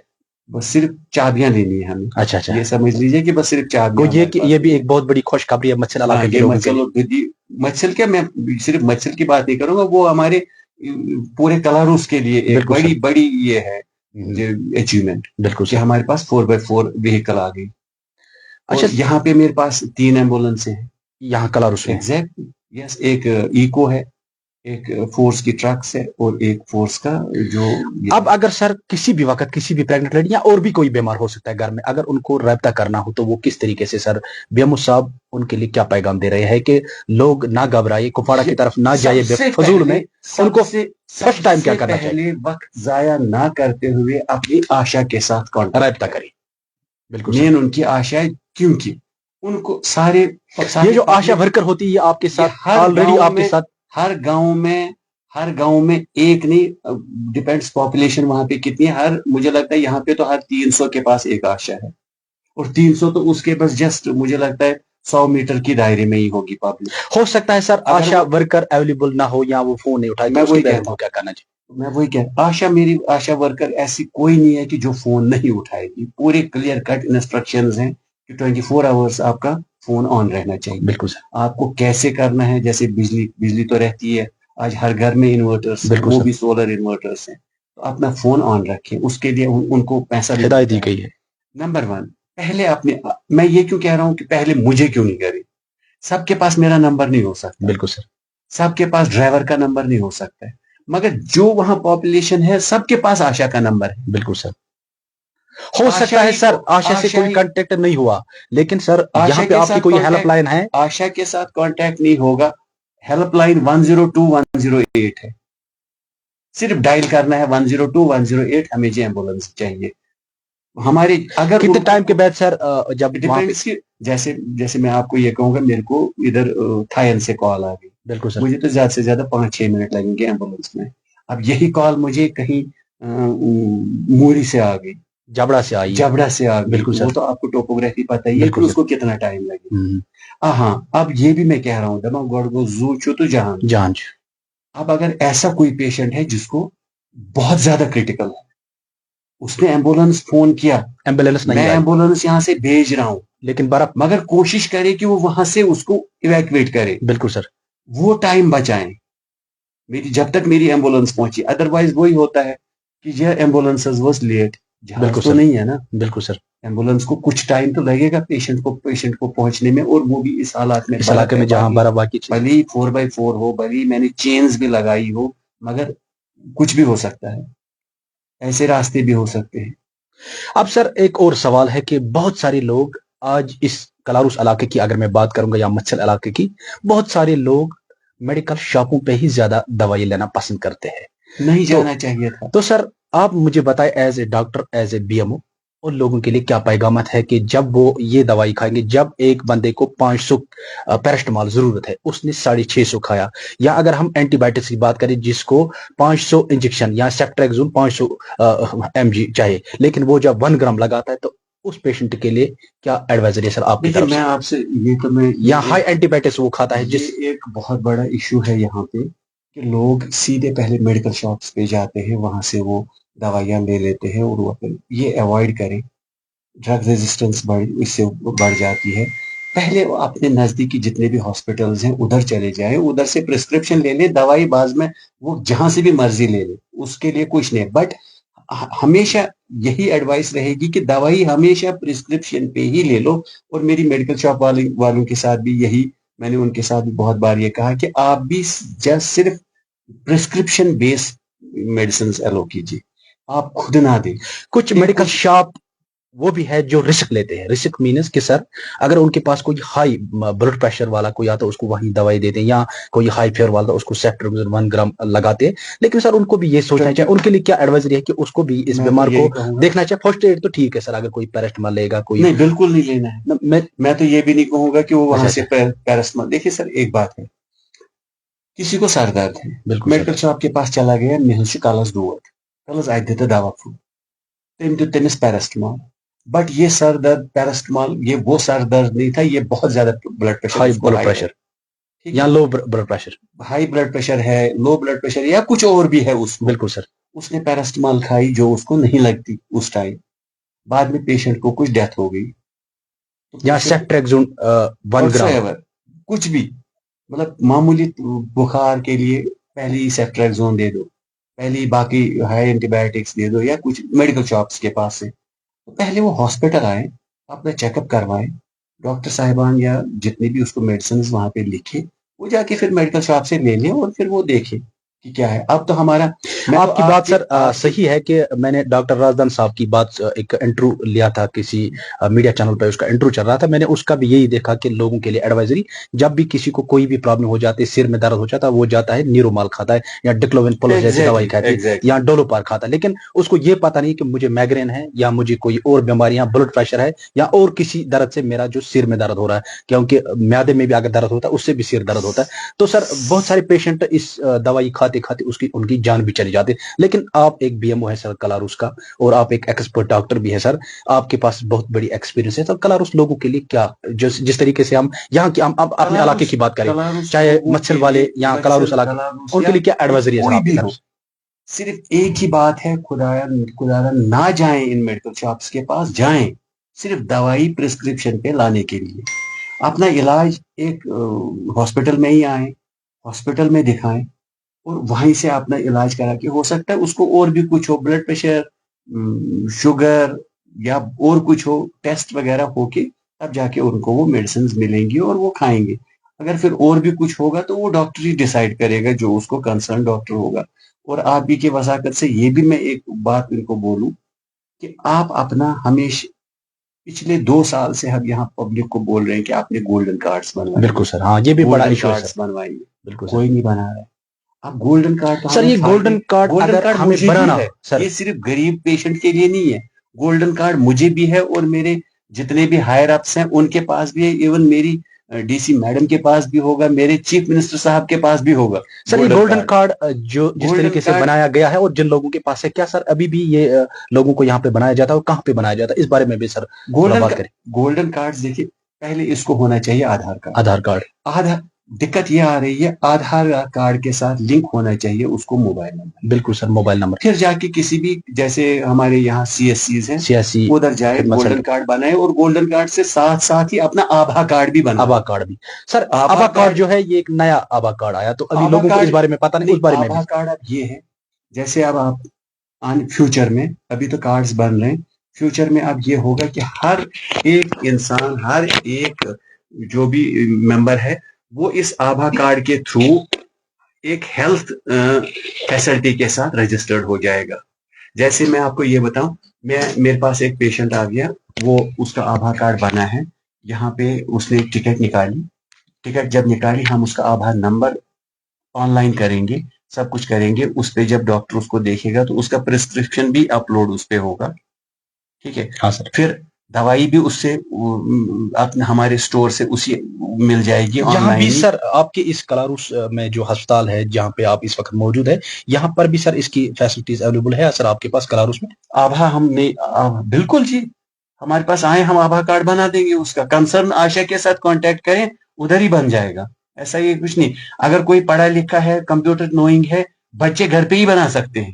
बस सिर्फ चाबियां लेनी है हमें। अच्छा अच्छा। ये समझ लीजिए कि बस सिर्फ को चाबियां ये हमारे पास ये भी नहीं एक बहुत बड़ी खुशखबरी है मच्छल है। हाँ, इलाके के ये लोगों के मच्छल लिए। और भिद्दी, मच्छल क्या, मैं सिर्फ मच्छल की बात नहीं करूंगा, वो हमारे पूरे कलारूस के लिए एक बिल्कुल बड़ी सर। बड़ी ये है अचीवमेंट बिल्कुल कि सर। हमारे पास 4x4 व्हीकल आ गई। अच्छा, और यहाँ पे मेरे पास 3 एम्बुलेंस हैं। यहाँ कलारुस में। एग्जैक्ट यस, एक इको है, एक फोर्स की ट्रक्स है, और एक फोर्स का जो अब अगर सर किसी भी वक्त किसी भी प्रेग्नेंट लेडी या और भी कोई बीमार हो सकता है घर में, अगर उनको रब्ता करना हो तो वो किस तरीके से सर बीएमओ साहब उनके लिए क्या पैगाम दे रहे हैं कि लोग ना घबराए, कुपवाड़ा की तरफ ना जाइए सबसे फजूल में, पहले उनको सबसे फर्स्ट टाइम क्या सबसे करना चाहिए? पहले वक्त जाया ना करते हुए अपनी आशा के साथ कांटेक्ट रब्ता करें। करिए। बिल्कुल सर। मेन उनकी आशा है, क्योंकि उनको सारे ये सारी जो आशा पब्लिक, वर्कर होती है ये आपके ये साथ ऑलरेडी आपके साथ। हर गांव में हर गांव में एक नहीं, डिपेंड्स पॉपुलेशन वहां पे कितनी है, हर मुझे लगता है यहाँ पे तो हर 300 के पास एक आशा है, और 300 तो उसके बस जस्ट मुझे लगता है 100 मीटर की दायरे में ही होगी पब्लिक। हो सकता है सर अगर आशा वो, वर्कर अवेलेबल ना हो या वो फोन नहीं उठाए, तो मैं उसके वही बारे में कहता वो हूँ, क्या करना चाहिए? मैं वही कह आशा, मेरी आशा वर्कर ऐसी कोई नहीं है कि जो फोन नहीं उठाएगी, पूरे क्लियर कट इंस्ट्रक्शंस हैं कि 24 आवर्स आपका फोन ऑन रहना चाहिए। बिल्कुल सर। आपको कैसे करना है, जैसे बिजली बिजली तो रहती है, आज हर घर में इन्वर्टर्स हैं, बिल्कुल वो सर। भी सोलर इन्वर्टर्स हैं, तो अपना फोन ऑन रखें, उसके लिए उनको पैसा भी हिदायत दी मिलता है। गई है। नंबर 1, पहले अपने, मैं ये क्यों कह रहा हूँ कि पहले मुझे क्यों नहीं करे, सबके पास मेरा नंबर नहीं हो सकता, बिल्कुल सर। सबके पास ड्राइवर का नंबर नहीं हो सकता है, मगर जो वहां पॉपुलेशन है सबके पास आशा का नंबर है। बिल्कुल सर। हो सकता है सर आशा से कोई कांटेक्ट नहीं हुआ, लेकिन सर यहाँ आशा पे के आपकी साथ कोई कांटेक्ट हेल्पलाइन है? आशा के साथ कांटेक्ट नहीं होगा, हेल्पलाइन 102 108 है, सिर्फ डायल करना है 102 108, हमें जी एम्बुलेंस चाहिए हमारी। अगर कितने उनको, टाइम के बाद सर जब वहां पे? डिपेंड्स कि जैसे जैसे मैं आपको ये कहूंगा, मेरे को इधर थायन से कॉल आ गई, बिल्कुल सर। मुझे तो ज्यादा से ज्यादा 5-6 मिनट लगेंगे एम्बुलेंस में। अब यही कॉल मुझे कहीं मूरी से आ गई, जबड़ा से आई है। जबड़ा से आ गई, बिल्कुल तो वो सर। तो आपको टोपोग्राफी पता ही है कि बिल्कुल सर। उसको कितना टाइम लगेगा। हाँ, अब ये भी मैं कह रहा हूँ, दमा गौड़ को जू छो तो जहां। जांच। अब अगर ऐसा कोई पेशेंट है जिसको बहुत ज्यादा क्रिटिकल है, उसने एम्बुलेंस फोन किया, एम्बुलेंस नहीं मैं आई, एम्बुलेंस यहाँ से भेज रहा हूँ, लेकिन बर्फ। मगर कोशिश करे कि वो वहां से उसको इवैक्यूएट करे, बिल्कुल सर। वो टाइम बचाएं, मेरी जब तक मेरी एम्बुलेंस पहुंची, अदरवाइज वही होता है कि यह एम्बुलेंस वाज लेट, बिल्कुल जहाज तो सर। नहीं है ना, बिल्कुल सर। एम्बुलेंस को कुछ टाइम तो लगेगा पेशेंट को पहुंचने में, और वो भी इस हालात में, इस बर्फ इलाके है, में जहां बर्फ बाकी चीज। भली 4x4 हो, भली मैंने चेन्स भी लगाई हो, मगर कुछ भी हो सकता है, ऐसे रास्ते भी हो सकते हैं। अब सर एक और सवाल है कि बहुत सारे लोग आज इस कलारुस इलाके की अगर मैं बात करूंगा या मच्छल इलाके की, बहुत सारे लोग मेडिकल शॉपों पे ही ज्यादा दवाई लेना पसंद करते हैं। नहीं तो जाना चाहिए था। तो सर आप मुझे बताएं as a doctor, as a BMO, उन लोगों के लिए क्या पैगामत है कि जब वो ये दवाई खाएंगे, जब एक बंदे को 500 पैरास्टामॉल जरूरत है, उसने 650 खाया, या अगर हम एंटीबायोटिक्स की बात करें जिसको 500 इंजेक्शन या सेफ्ट्रेक्सोन 500 mg चाहिए, लेकिन वो जब 1 ग्राम लगाता है, तो उस पेशेंट के लिए क्या एडवाइजरी है सर आपकी देखिए, तरफ मैं से? आपसे ये तो मैं या हाई एंटीबायोटिक्स वो खाता है जिस। ये एक बहुत बड़ा इशू है यहाँ पे, कि लोग सीधे पहले मेडिकल शॉप्स पे जाते हैं, वहां से वो दवाइयाँ ले लेते हैं, और वो ये अवॉइड करें, ड्रग रेजिस्टेंस इससे बढ़ जाती है। پہلے وہ اپنے نزدیکی جتنے بھی ہاسپٹلز ہیں ادھر چلے جائیں, ادھر سے پرسکرپشن لے لیں, دوائی بعض میں وہ جہاں سے بھی مرضی لے لیں, اس کے لیے کچھ نہیں. بٹ ہمیشہ یہی ایڈوائس رہے گی کہ دوائی ہمیشہ پرسکرپشن پہ ہی لے لو. اور میری میڈیکل شاپ والوں کے ساتھ بھی یہی, میں نے ان کے ساتھ بھی بہت بار یہ کہا کہ آپ بھی جسٹ صرف پرسکرپشن بیس میڈیسنز ایلو کیجیے, آپ خود نہ دیں. کچھ میڈیکل شاپ وہ بھی ہے جو رسک لیتے ہیں. رسک مینس کہ سر اگر ان کے پاس کوئی ہائی بلڈ پریشر والا کوئی آتا ہے اس کو وہیں دوائی دیتے ہیں, یا کوئی ہائی فیور والا اس کو سیفٹرمزین 1 گرام لگاتے ہیں. لیکن سر ان کو بھی یہ سوچنا چاہیے, ان کے لیے کیا ایڈوائزری ہے کہ اس کو بھی اس بیمار کو دیکھنا چاہیے. فرسٹ ایڈ تو ٹھیک ہے سر, اگر کوئی پیراسٹامال لے گا کوئی نہیں, بالکل نہیں لینا ہے. میں تو یہ بھی نہیں کہوں گا کہ وہ وہاں سے پیراسٹامال. دیکھیے سر ایک بات ہے, کسی کو سر درد ہے, میڈیکل شاپ کے پاس چلا گیا, مل سے کلس دود, کلس اتہ دوا پھول, تم دیت تمس پیراسٹامال. بٹ یہ سر درد پیراسٹامال یہ وہ سر درد نہیں تھا, یہ بہت زیادہ blood pressure, high blood pressure یا low blood pressure, high blood pressure ہے, لو بلڈ پریشر یا کچھ اور بھی ہے اس کو. بالکل سر. اس نے پیراسٹامال کھائی جو اس کو نہیں لگتی اس ٹائم, بعد میں پیشنٹ کو کچھ ڈیتھ ہو گئی. یا سیفٹریکزون 1 گرام, کچھ بھی, مطلب معمولی بخار کے لیے پہلے ہی سیفٹریکزون دے دو, پہلے باقی ہائی اینٹی بایوٹکس دے دو, یا کچھ میڈیکل شاپس کے پاس سے. پہلے وہ ہاسپٹل آئے, اپنا چیک اپ کروائے, ڈاکٹر صاحبان یا جتنے بھی اس کو میڈیسنز وہاں پہ لکھے, وہ جا کے پھر میڈیکل شاپ سے لے لیں اور پھر وہ دیکھیں کہ کیا ہے. اب تو ہمارا, آپ کی بات سر صحیح ہے کہ میں نے ڈاکٹر رازدان صاحب کی بات ایک انٹرویو لیا تھا کسی میڈیا چینل پہ, اس کا انٹرویو چل رہا تھا. میں نے اس کا بھی یہی دیکھا کہ لوگوں کے لیے ایڈوائزری, جب بھی کسی کو کوئی بھی پرابلم ہو جاتی ہے, سر میں درد ہو جاتا ہے, وہ جاتا ہے نیرومال کھاتا ہے یا ڈکلوون پلس جیسی دوائی کھاتی ہے یا ڈولوپار کھاتا ہے. لیکن اس کو یہ پتا نہیں کہ مجھے مائگرین ہے یا مجھے کوئی اور بیماریاں, بلڈ پریشر ہے یا اور کسی درد سے میرا جو سر میں درد ہو رہا ہے, کیونکہ میادے میں بھی اگر درد ہوتا ہے اس سے بھی سر درد ہوتا ہے. تو سر بہت سارے پیشنٹ اس دوائی کھاتے کھاتے ان کی جان بھی چلی جاتی. لیکن آپ ایک بی ایم او ہے سر کلاروس کا, اور آپ ایک ایکسپرٹ ڈاکٹر بھی ہے سر, آپ کے پاس بہت بڑی ایکسپیرینس ہے. تو کلاروس لوگوں کے لیے کیا, جس طریقے سے ہم یہاں کی, ہم اپنے علاقے کی بات کریں, چاہے مچھل والے یا کلاروس علاقے, ان کے لیے کیا ایڈوائزری ہے آپ کی طرف؟ صرف ایک ہی بات ہے, خدا نہ جائیں ان میڈیکل شاپس کے پاس, جائیں صرف دوائی پرسکرپشن پہ لانے کے لیے. اپنا علاج ایک ہاسپٹل میں ہی آئیں, ہاسپٹل میں دکھائیں, اور وہیں سے اپنا علاج کرا کے, ہو سکتا ہے اس کو اور بھی کچھ ہو, بلڈ پریشر, شوگر یا اور کچھ ہو, ٹیسٹ وغیرہ ہو کے تب جا کے ان کو وہ میڈیسنز ملیں گی اور وہ کھائیں گے. اگر پھر اور بھی کچھ ہوگا تو وہ ڈاکٹر ہی ڈیسائیڈ کرے گا, جو اس کو کنسرن ڈاکٹر ہوگا. اور آپ بھی کی وضاحت سے یہ بھی میں ایک بات ان کو بولوں کہ آپ اپنا ہمیشہ, پچھلے 2 سال سے ہم یہاں پبلک کو بول رہے ہیں کہ آپ نے گولڈن کارڈز بنوائے. بالکل سر, ہاں یہ بھی بڑا ایشو ہے سر. بنوائیے, بالکل کوئی نہیں بنا رہا ہے. اب گولڈن کارڈ سر, یہ گولڈن کارڈ اگر ہمیں بنانا ہے سر, یہ صرف غریب پیشنٹ کے لیے نہیں ہے. گولڈن کارڈ مجھے بھی ہے, اور میرے جتنے بھی ہائر اپس ہیں ان کے پاس بھی ہے, ایون میری ڈی سی میڈم کے پاس بھی ہوگا, میرے چیف منسٹر صاحب کے پاس بھی ہوگا. سر یہ گولڈن کارڈ جو جس طریقے سے بنایا گیا ہے اور جن لوگوں کے پاس ہے, کیا سر ابھی بھی یہ لوگوں کو یہاں پہ بنایا جاتا ہے, اور کہاں پہ بنایا جاتا ہے, اس بارے میں بھی سر بات کریں. گولڈن کارڈ دیکھیے, پہلے اس کو ہونا چاہیے آدھار کارڈ. آدھار کارڈ دقت یہ آ رہی ہے, آدھار کارڈ کے ساتھ لنک ہونا چاہیے اس کو موبائل نمبر. بالکل سر, موبائل نمبر. پھر جا کے کسی بھی, جیسے ہمارے یہاں سی ایس سیز ہیں, سیاسی ادھر جائے, گولڈن کارڈ بنائے, اور گولڈن کارڈ سے ساتھ ہی اپنا آبھا کارڈ بھی بنائے. آبھا کارڈ بھی سر, آبھا کارڈ جو ہے یہ ایک نیا آبھا کارڈ آیا, تو ابھی لوگوں کو اس بارے میں پتا نہیں. اس بارے میں آبھا کارڈ اب یہ ہے, جیسے اب آپ فیوچر میں, ابھی تو کارڈز بن رہے ہیں, فیوچر میں اب یہ ہوگا کہ ہر ایک انسان, ہر ایک جو بھی ممبر ہے, وہ اس آبھا کارڈ کے تھرو ایک ہیلتھ فیسلٹی کے ساتھ رجسٹرڈ ہو جائے گا. جیسے میں آپ کو یہ بتاؤں, میرے پاس ایک پیشنٹ آ گیا, وہ اس کا آبھا کارڈ بنا ہے, یہاں پہ اس نے ٹکٹ نکالی, ٹکٹ جب نکالی ہم اس کا آدھار نمبر آن لائن کریں گے, سب کچھ کریں گے, اس پہ جب ڈاکٹر اس کو دیکھے گا تو اس کا پرسکرپشن بھی اپلوڈ اس پہ ہوگا. ٹھیک ہے, ہاں سر. پھر دوائی بھی اس سے ہمارے اسٹور سے اسی مل جائے گی. یہاں بھی سر آپ کے اس کلاروس میں جو ہسپتال ہے جہاں پہ آپ اس وقت موجود ہے, یہاں پر بھی سر اس کی فیسلٹیز اویلیبل ہے سر آپ کے پاس کلاروس میں؟ آبھا ہم نے, بالکل جی, ہمارے پاس آئے, ہم آبھا کارڈ بنا دیں گے. اس کا کنسرن آشا کے ساتھ کانٹیکٹ کریں, ادھر ہی بن جائے گا. ایسا یہ کچھ نہیں. اگر کوئی پڑھا لکھا ہے, کمپیوٹر نوئنگ ہے, بچے گھر پہ ہی بنا سکتے ہیں.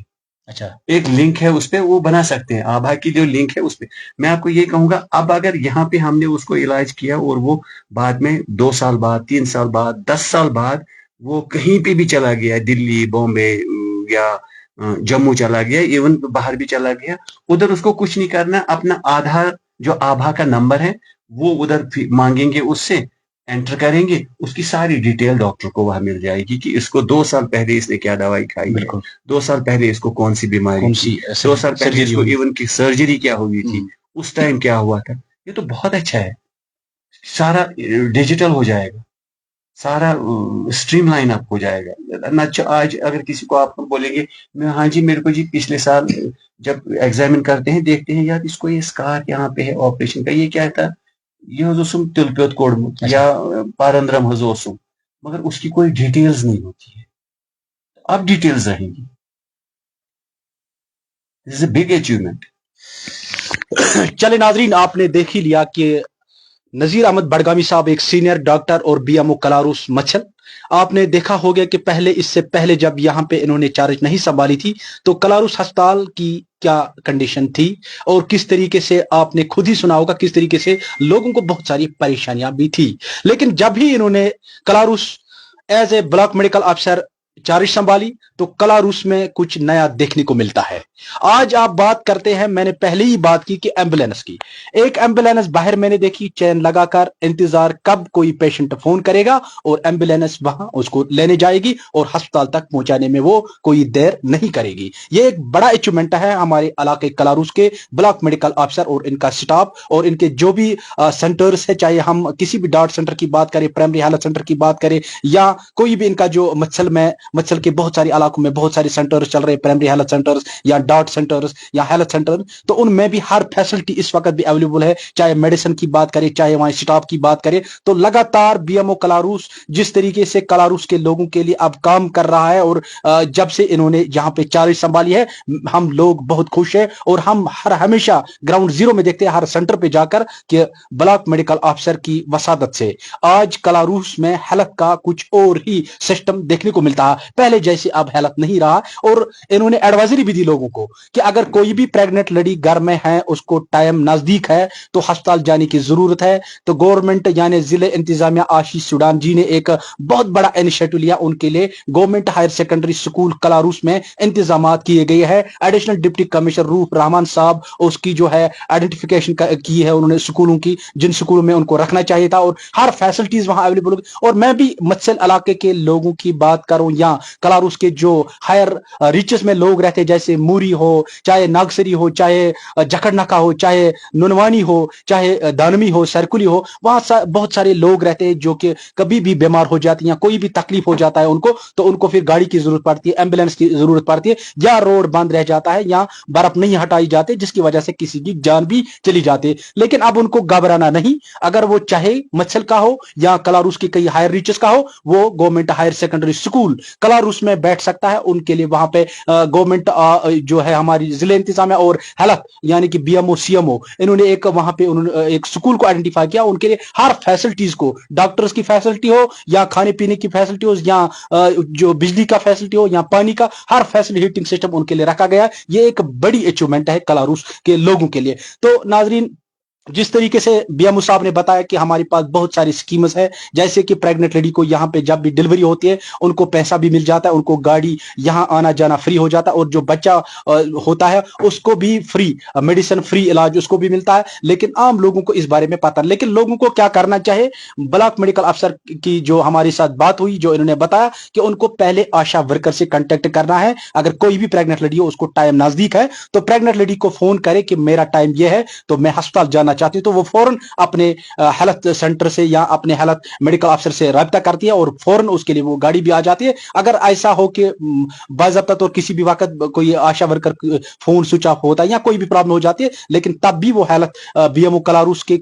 अच्छा एक लिंक है उस पे, वो बना सकते हैं। आभा की जो लिंक है उस पे मैं आपको ये कहूंगा, अब अगर यहाँ पे हमने उसको इलाज किया और वो बाद में 2 साल बाद, 3 साल बाद, 10 साल बाद वो कहीं पे भी चला गया, दिल्ली, बॉम्बे या जम्मू चला गया, इवन बाहर भी चला गया, उधर उसको कुछ नहीं करना, अपना आधार जो आभा का नंबर है वो उधर मांगेंगे, उससे एंटर करेंगे, उसकी सारी डिटेल डॉक्टर को वहां मिल जाएगी कि इसको 2 साल पहले इसने क्या दवाई खाई है, बिल्कुल 2 साल पहले इसको कौन सी बीमारी कौन थी, सी 2 साल पहले सर्जरी इसको हुई। इवन की सर्जरी क्या हुई थी, उस टाइम क्या हुआ था। ये तो बहुत अच्छा है, सारा डिजिटल हो जाएगा, सारा स्ट्रीमलाइन अप हो जाएगा ना। आज अगर किसी को आप बोलेंगे, मैं हाँ जी मेरे को जी पिछले साल जब एग्जामिन करते हैं देखते हैं यार इसको ये स्कार यहाँ पे है ऑपरेशन का, ये क्या था, ये हजोसुम तिलपियत कोडमुत या पारंद्रम हजोसुम, मगर उसकी कोई डिटेल्स नहीं होती है। अब डिटेल्स रहेंगी, this is a big achievement. चले नाजरीन, आपने देख ही लिया कि नजीर अहमद बड़गामी साहब एक सीनियर डॉक्टर और बीएमओ कलारूस मच्छल। आपने देखा होगा कि पहले, इससे पहले जब यहाँ पे इन्होंने चार्ज नहीं संभाली थी तो कलारूस अस्पताल की क्या कंडीशन थी, और किस तरीके से आपने खुद ही सुना होगा किस तरीके से लोगों को बहुत सारी परेशानियां भी थी। लेकिन जब ही इन्होंने Kalaroos as a block medical अफसर चार्ज संभाली तो कलारूस में कुछ नया देखने को मिलता है। आज आप बात करते हैं, मैंने पहले ही बात की कि एम्बुलेंस की, एक एम्बुलेंस बाहर मैंने देखी चैन लगाकर इंतजार कब कोई पेशेंट फोन करेगा और एम्बुलेंस वहां उसको लेने जाएगी और अस्पताल तक पहुंचाने में वो कोई देर नहीं करेगी। ये एक बड़ा अचीवमेंट है हमारे इलाके कलारूस के ब्लॉक मेडिकल अफसर और इनका स्टाफ और इनके जो भी सेंटर्स है, चाहे हम किसी भी डॉट सेंटर की बात करें, प्राइमरी हेल्थ सेंटर की बात करें, या कोई भी इनका जो मच्छल के बहुत सारे इलाकों में बहुत सारे सेंटर्स चल रहे, प्राइमरी हेल्थ सेंटर्स या डॉट सेंटर्स या हेल्थ सेंटर, तो उनमें भी हर फैसिलिटी इस वक्त भी अवेलेबल है। चाहे मेडिसिन की बात करें, चाहे वहां स्टाफ की बात करें, तो लगातार बीएमओ कलारूस जिस तरीके से कलारूस के लोगों के लिए अब काम कर रहा है और जब से इन्होंने यहाँ पे चार्ज संभाली है हम लोग बहुत खुश है और हम हमेशा ग्राउंड जीरो में देखते हैं हर सेंटर पे जाकर कि ब्लॉक मेडिकल ऑफिसर की वसादत से आज कलारूस में हेल्थ का कुछ और ही सिस्टम देखने को मिलता है। पहले जैसे अब हेल्थ नहीं रहा और इन्होंने एडवाइजरी भी दी लोगों को कि अगर कोई भी प्रेग्नेंट लेडी घर में है, उसको टाइम नजदीक है तो अस्पताल जाने की जरूरत है। तो गवर्नमेंट यानी जिले इंतजामिया आशीष सुडान जी ने एक बहुत बड़ा इनिशिएटिव लिया, उनके लिए government higher secondary school Kalaroos में इंतजाम किए गए हैं। Additional deputy commissioner roof Rahman साहब उसकी जो है आइडेंटिफिकेशन की है उन्होंने स्कूलों की, जिन स्कूलों में उनको रखना चाहिए था और हर फैसिलिटीज वहां अवेलेबल होगी। और मैं भी मत्सल इलाके के लोगों की बात करूं या कलारूस के जो हायर रिचेस में लोग रहते, जैसे मूरी हो, चाहे नागसरी हो, चाहे जखड़नाका हो, चाहे नुनवानी हो, चाहे दानवी हो, सरकुली हो, वहां बहुत सारे लोग रहते हैं जो कि कभी भी बीमार हो जाती हैं, कोई भी तकलीफ हो जाता है उनको, तो उनको फिर गाड़ी की जरूरत पड़ती है, एम्बुलेंस की जरूरत पड़ती है, या रोड बंद रह जाता है या बर्फ नहीं हटाई जाती जिसकी वजह से किसी की जान भी चली जाती है। लेकिन अब उनको घबराना नहीं, अगर वो चाहे मच्छल का हो या कलारूस के कई हायर रिचेस का हो, वो government higher secondary school Kalaroos में बैठ सकता है। उनके लिए वहां पे गवर्नमेंट जो है हमारी जिले इंतजामिया और हेल्थ यानी कि बीएमओ सीएमओ इन्होंने एक वहां पे उन्होंने एक स्कूल को आइडेंटिफाई किया, उनके लिए हर फैसिलिटीज को, डॉक्टर्स की फैसिलिटी हो या खाने पीने की फैसिलिटी हो या जो बिजली का फैसिलिटी हो या पानी का, हर फैसिलिटी हीटिंग सिस्टम उनके लिए रखा गया है। ये एक बड़ी अचीवमेंट है कलारूस के लोगों के लिए। तो नाजरीन, जिस तरीके से बीएमओ साहब ने बताया कि हमारे पास बहुत सारी स्कीम्स है, जैसे कि प्रेग्नेंट लेडी को यहाँ पे जब भी डिलीवरी होती है उनको पैसा भी मिल जाता है, उनको गाड़ी यहाँ आना जाना फ्री हो जाता है, और जो बच्चा होता है उसको भी फ्री मेडिसिन, फ्री इलाज उसको भी मिलता है। लेकिन आम लोगों को इस बारे में पता नहीं। लेकिन लोगों को क्या करना चाहिए, ब्लॉक मेडिकल अफसर की जो हमारे साथ बात हुई, जो इन्होंने बताया कि उनको पहले आशा वर्कर से कांटेक्ट करना है। अगर कोई भी प्रेग्नेंट लेडी हो, उसको टाइम नजदीक है तो प्रेग्नेंट लेडी को फोन करे कि मेरा टाइम ये है तो मैं अस्पताल जाना चाहती हूं, तो वो फौरन अपने हेल्थ सेंटर से या अपने हेल्थ मेडिकल अफसर से राब्ता करती है और फौरन उसके लिए वो गाड़ी भी आ जाती है। अगर ऐसा हो कि बाज़ाब्ता तो किसी भी वक्त कोई आशा वर्कर फोन स्विच ऑफ होता है या कोई भी प्रॉब्लम हो जाती है, लेकिन तब भी वो हेल्थ बीएमओ कलारूस के